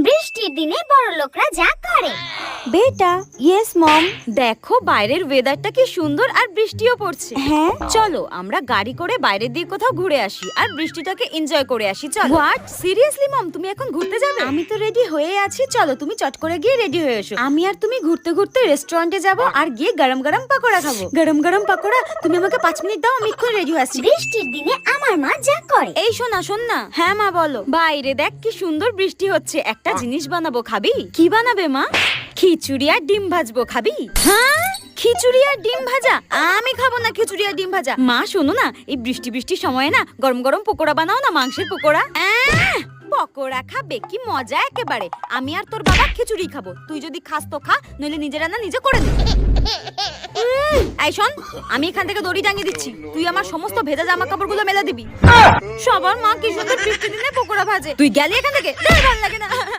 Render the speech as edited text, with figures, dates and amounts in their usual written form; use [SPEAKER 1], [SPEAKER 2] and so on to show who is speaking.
[SPEAKER 1] বৃষ্টির দিনে বড়লোকরা যা করে।
[SPEAKER 2] বেটা, ইয়েস মম।
[SPEAKER 3] দেখো বাইরের ওয়েদারটা কি সুন্দর আর বৃষ্টিও পড়ছে।
[SPEAKER 2] হ্যাঁ,
[SPEAKER 3] চলো আমরা গাড়ি করে বাইরের দিকে কোথাও ঘুরে আসি আর বৃষ্টিটাকে এনজয় করে আসি। চলো। হোয়াট, সিরিয়াসলি মম, তুমি এখন ঘুরতে যাবে? আমি তো রেডি হয়ে আছি, চলো তুমি চট করে গিয়ে রেডি হয়ে এসো। আমি আর তুমি ঘুরতে ঘুরতে রেস্টুরেন্টে যাব আর গিয়ে গরম গরম পাকোড়া খাবো। গরম গরম পাকোড়া? তুমি আমাকে 5 মিনিট দাও, আমি এক্ষুনি রেডি হয়ে আসছি।
[SPEAKER 1] বৃষ্টির দিনে আমার মা যা করে।
[SPEAKER 3] এই শোনা, শোন না। হ্যাঁ মা বলো। বাইরে দেখ কি সুন্দর বৃষ্টি হচ্ছে, একটা জিনিস বানাবো, খাবি? কি বানাবে মা? খিচুড়ি আর ডিম ভাজবো, খাবি? হ্যাঁ, খিচুড়ি আর ডিম ভাজা? আমি খাবো না খিচুড়ি আর ডিম ভাজা। মা শোনো না, এই বৃষ্টির সময়ে না গরম গরম পকোড়া বানাও না, মাংসের পকোড়া। পকোড়া খাবে? কি মজা একেবারে। আমি আর তোর বাবা খিচুড়ি খাবো, তুই যদি খাস তো খা, নইলে নিজে রান্না নিজে করে নে। এই শোন, আমি এখান থেকে দড়ি টাঙিয়ে দিচ্ছি, তুই আমার সমস্ত ভেজা জামা কাপড়গুলো মেলা দিবি। সবার মা কি সুন্দর বৃষ্টির দিনে পকোড়া ভাজে, তুই গেলি এখান থেকে। ভালো লাগে না।